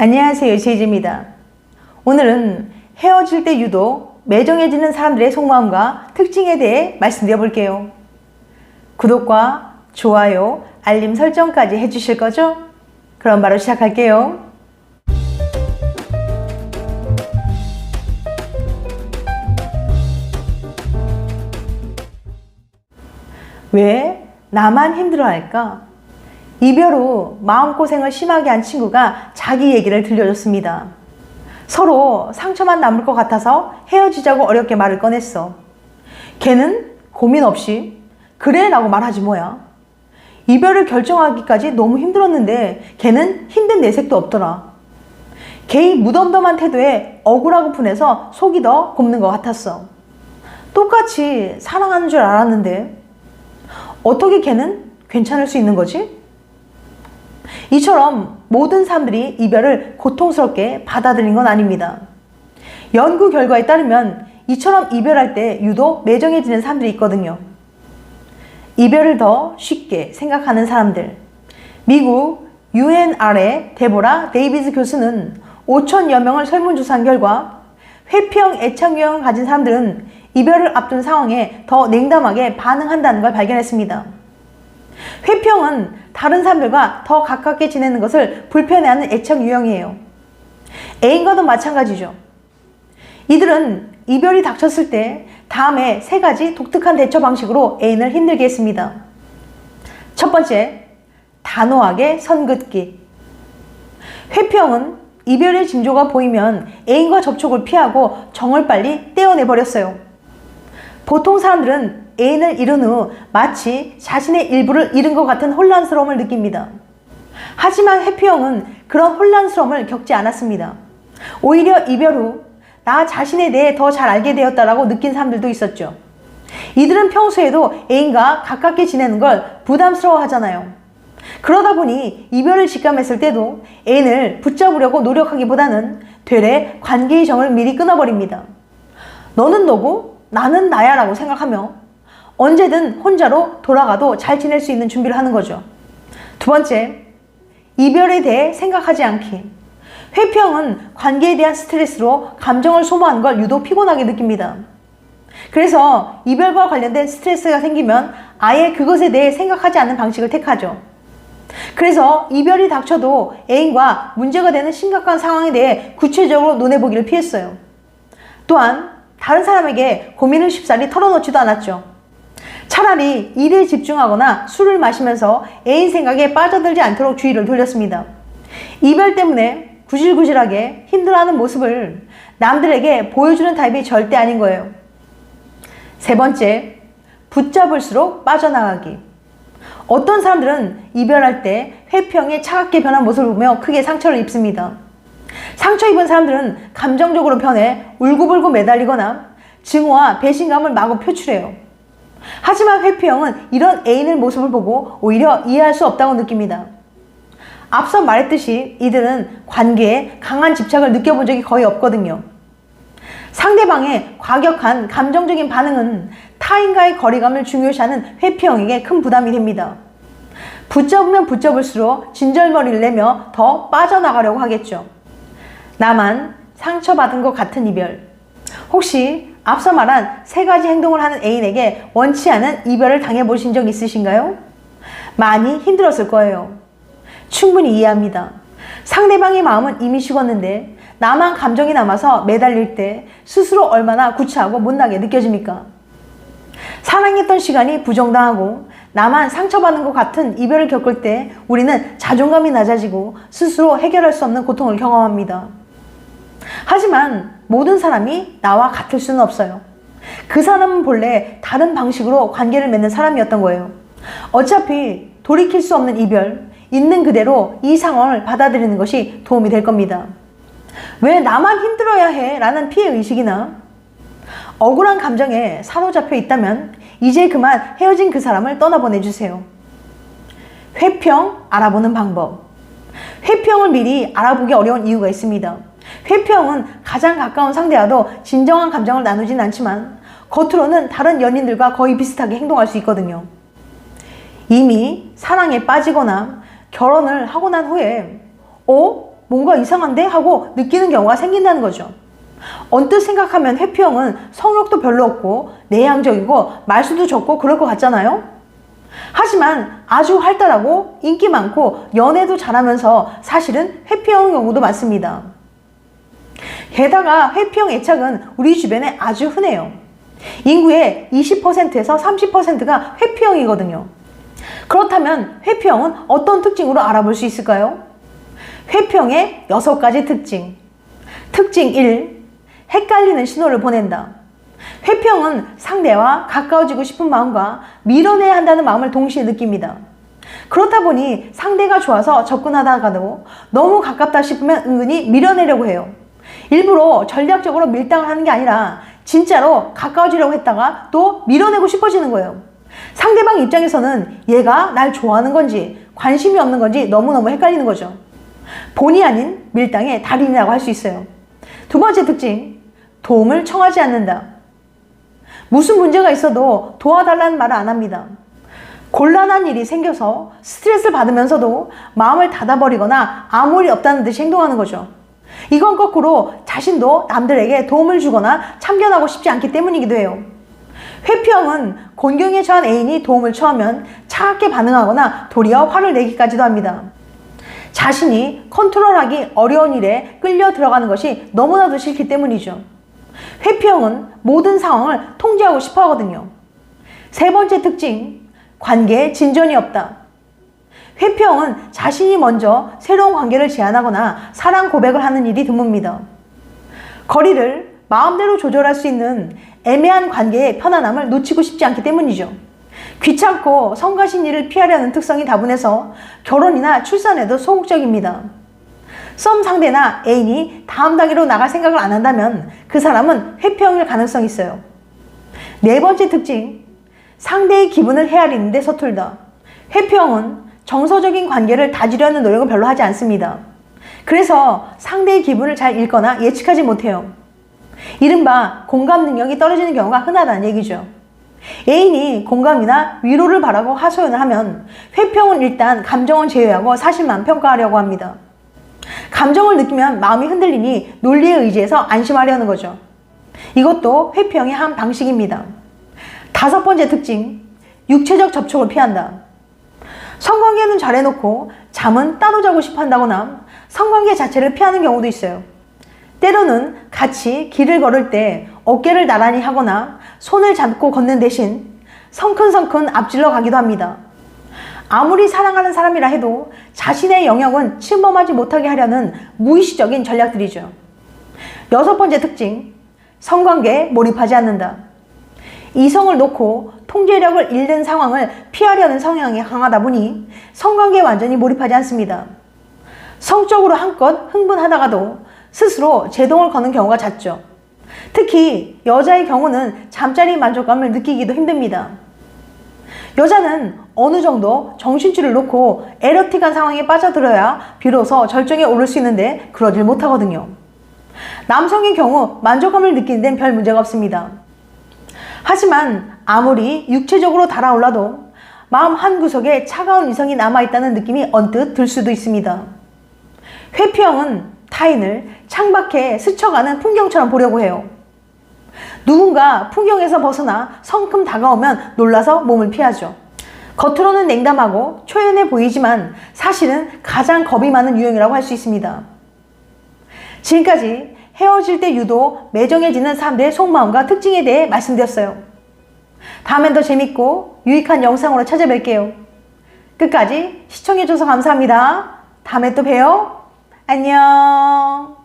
안녕하세요, 제이지입니다. 오늘은 헤어질 때 유독 매정해지는 사람들의 속마음과 특징에 대해 말씀드려 볼게요. 구독과 좋아요, 알림 설정까지 해주실 거죠? 그럼 바로 시작할게요. 왜 나만 힘들어할까? 이별 후 마음고생을 심하게 한 친구가 자기 얘기를 들려줬습니다. 서로 상처만 남을 것 같아서 헤어지자고 어렵게 말을 꺼냈어. 걔는 고민 없이 그래 라고 말하지 뭐야. 이별을 결정하기까지 너무 힘들었는데 걔는 힘든 내색도 없더라. 걔의 무덤덤한 태도에 억울하고 분해서 속이 더 곱는 것 같았어. 똑같이 사랑하는 줄 알았는데 어떻게 걔는 괜찮을 수 있는 거지? 이처럼 모든 사람들이 이별을 고통스럽게 받아들인 건 아닙니다. 연구 결과에 따르면 이처럼 이별할 때 유독 매정해지는 사람들이 있거든요. 이별을 더 쉽게 생각하는 사람들. 미국 UNR의 데보라 데이비스 교수는 5천여 명을 설문조사한 결과 회피형 애착 유형을 가진 사람들은 이별을 앞둔 상황에 더 냉담하게 반응한다는 걸 발견했습니다. 회피형은 다른 사람들과 더 가깝게 지내는 것을 불편해하는 애착 유형이에요. 애인과도 마찬가지죠. 이들은 이별이 닥쳤을 때 다음에 3가지 독특한 대처 방식으로 애인을 힘들게 했습니다. 첫 번째, 단호하게 선 긋기. 회피형은 이별의 징조가 보이면 애인과 접촉을 피하고 정을 빨리 떼어내버렸어요. 보통 사람들은 애인을 잃은 후 마치 자신의 일부를 잃은 것 같은 혼란스러움을 느낍니다. 하지만 회피형은 그런 혼란스러움을 겪지 않았습니다. 오히려 이별 후 나 자신에 대해 더 잘 알게 되었다라고 느낀 사람들도 있었죠. 이들은 평소에도 애인과 가깝게 지내는 걸 부담스러워 하잖아요. 그러다 보니 이별을 직감했을 때도 애인을 붙잡으려고 노력하기보다는 되레 관계의 정을 미리 끊어버립니다. 너는 너고 나는 나야 라고 생각하며 언제든 혼자로 돌아가도 잘 지낼 수 있는 준비를 하는 거죠. 두 번째, 이별에 대해 생각하지 않기. 회피형은 관계에 대한 스트레스로 감정을 소모하는 걸 유독 피곤하게 느낍니다. 그래서 이별과 관련된 스트레스가 생기면 아예 그것에 대해 생각하지 않는 방식을 택하죠. 그래서 이별이 닥쳐도 애인과 문제가 되는 심각한 상황에 대해 구체적으로 논해보기를 피했어요. 또한 다른 사람에게 고민을 쉽사리 털어놓지도 않았죠. 차라리 일에 집중하거나 술을 마시면서 애인 생각에 빠져들지 않도록 주의를 돌렸습니다. 이별 때문에 구질구질하게 힘들어하는 모습을 남들에게 보여주는 타입이 절대 아닌 거예요. 세 번째, 붙잡을수록 빠져나가기. 어떤 사람들은 이별할 때 회피형의 차갑게 변한 모습을 보며 크게 상처를 입습니다. 상처 입은 사람들은 감정적으로 변해 울고불고 매달리거나 증오와 배신감을 마구 표출해요. 하지만 회피형은 이런 애인의 모습을 보고 오히려 이해할 수 없다고 느낍니다. 앞서 말했듯이 이들은 관계에 강한 집착을 느껴본 적이 거의 없거든요. 상대방의 과격한 감정적인 반응은 타인과의 거리감을 중요시하는 회피형에게 큰 부담이 됩니다. 붙잡으면 붙잡을수록 진절머리를 내며 더 빠져나가려고 하겠죠. 나만 상처받은 것 같은 이별. 혹시 앞서 말한 3가지 행동을 하는 애인에게 원치 않은 이별을 당해보신 적 있으신가요? 많이 힘들었을 거예요. 충분히 이해합니다. 상대방의 마음은 이미 식었는데 나만 감정이 남아서 매달릴 때 스스로 얼마나 구차하고 못나게 느껴집니까? 사랑했던 시간이 부정당하고 나만 상처받는 것 같은 이별을 겪을 때 우리는 자존감이 낮아지고 스스로 해결할 수 없는 고통을 경험합니다. 하지만 모든 사람이 나와 같을 수는 없어요. 그 사람은 본래 다른 방식으로 관계를 맺는 사람이었던 거예요. 어차피 돌이킬 수 없는 이별, 있는 그대로 이 상황을 받아들이는 것이 도움이 될 겁니다. 왜 나만 힘들어야 해? 라는 피해의식이나 억울한 감정에 사로잡혀 있다면 이제 그만 헤어진 그 사람을 떠나보내주세요. 회피형 알아보는 방법. 회피형을 미리 알아보기 어려운 이유가 있습니다. 회피형은 가장 가까운 상대와도 진정한 감정을 나누진 않지만 겉으로는 다른 연인들과 거의 비슷하게 행동할 수 있거든요. 이미 사랑에 빠지거나 결혼을 하고 난 후에 뭔가 이상한데? 하고 느끼는 경우가 생긴다는 거죠. 언뜻 생각하면 회피형은 성욕도 별로 없고 내향적이고 말수도 적고 그럴 것 같잖아요? 하지만 아주 활달하고 인기 많고 연애도 잘하면서 사실은 회피형 경우도 많습니다. 게다가 회피형 애착은 우리 주변에 아주 흔해요. 인구의 20%에서 30%가 회피형이거든요. 그렇다면 회피형은 어떤 특징으로 알아볼 수 있을까요? 회피형의 6가지 특징. 특징 1. 헷갈리는 신호를 보낸다. 회피형은 상대와 가까워지고 싶은 마음과 밀어내야 한다는 마음을 동시에 느낍니다. 그렇다 보니 상대가 좋아서 접근하다가도 너무 가깝다 싶으면 은근히 밀어내려고 해요. 일부러 전략적으로 밀당을 하는 게 아니라 진짜로 가까워지려고 했다가 또 밀어내고 싶어지는 거예요. 상대방 입장에서는 얘가 날 좋아하는 건지 관심이 없는 건지 너무너무 헷갈리는 거죠. 본의 아닌 밀당의 달인이라고 할 수 있어요. 2번째 특징, 도움을 청하지 않는다. 무슨 문제가 있어도 도와달라는 말을 안 합니다. 곤란한 일이 생겨서 스트레스를 받으면서도 마음을 닫아버리거나 아무 일이 없다는 듯이 행동하는 거죠. 이건 거꾸로 자신도 남들에게 도움을 주거나 참견하고 싶지 않기 때문이기도 해요. 회피형은 곤경에 처한 애인이 도움을 청하면 차갑게 반응하거나 도리어 화를 내기까지도 합니다. 자신이 컨트롤하기 어려운 일에 끌려 들어가는 것이 너무나도 싫기 때문이죠. 회피형은 모든 상황을 통제하고 싶어 하거든요. 3번째 특징, 관계에 진전이 없다. 회피형은 자신이 먼저 새로운 관계를 제안하거나 사랑 고백을 하는 일이 드뭅니다. 거리를 마음대로 조절할 수 있는 애매한 관계의 편안함을 놓치고 싶지 않기 때문이죠. 귀찮고 성가신 일을 피하려는 특성이 다분해서 결혼이나 출산에도 소극적입니다. 썸 상대나 애인이 다음 단계로 나갈 생각을 안 한다면 그 사람은 회피형일 가능성이 있어요. 4번째 특징, 상대의 기분을 헤아리는 데 서툴다. 회피형은 정서적인 관계를 다지려는 노력을 별로 하지 않습니다. 그래서 상대의 기분을 잘 읽거나 예측하지 못해요. 이른바 공감 능력이 떨어지는 경우가 흔하다는 얘기죠. 애인이 공감이나 위로를 바라고 하소연을 하면 회피형은 일단 감정은 제외하고 사실만 평가하려고 합니다. 감정을 느끼면 마음이 흔들리니 논리에 의지해서 안심하려는 거죠. 이것도 회피형의 한 방식입니다. 5번째 특징, 육체적 접촉을 피한다. 성관계는 잘해놓고 잠은 따로 자고 싶어 한다거나 성관계 자체를 피하는 경우도 있어요. 때로는 같이 길을 걸을 때 어깨를 나란히 하거나 손을 잡고 걷는 대신 성큰성큰 앞질러 가기도 합니다. 아무리 사랑하는 사람이라 해도 자신의 영역은 침범하지 못하게 하려는 무의식적인 전략들이죠. 6번째 특징, 성관계에 몰입하지 않는다. 이성을 놓고 통제력을 잃는 상황을 피하려는 성향이 강하다 보니 성관계에 완전히 몰입하지 않습니다. 성적으로 한껏 흥분하다가도 스스로 제동을 거는 경우가 잦죠. 특히 여자의 경우는 잠자리 만족감을 느끼기도 힘듭니다. 여자는 어느 정도 정신줄을 놓고 에러틱한 상황에 빠져들어야 비로소 절정에 오를 수 있는데 그러질 못하거든요. 남성의 경우 만족감을 느끼는 데는 별 문제가 없습니다. 하지만 아무리 육체적으로 달아올라도 마음 한구석에 차가운 이성이 남아있다는 느낌이 언뜻 들 수도 있습니다. 회피형은 타인을 창밖에 스쳐가는 풍경처럼 보려고 해요. 누군가 풍경에서 벗어나 성큼 다가오면 놀라서 몸을 피하죠. 겉으로는 냉담하고 초연해 보이지만 사실은 가장 겁이 많은 유형이라고 할 수 있습니다. 지금까지 헤어질 때 유독 매정해지는 사람들의 속마음과 특징에 대해 말씀드렸어요. 다음엔 더 재밌고 유익한 영상으로 찾아뵐게요. 끝까지 시청해줘서 감사합니다. 다음에 또 봬요. 안녕.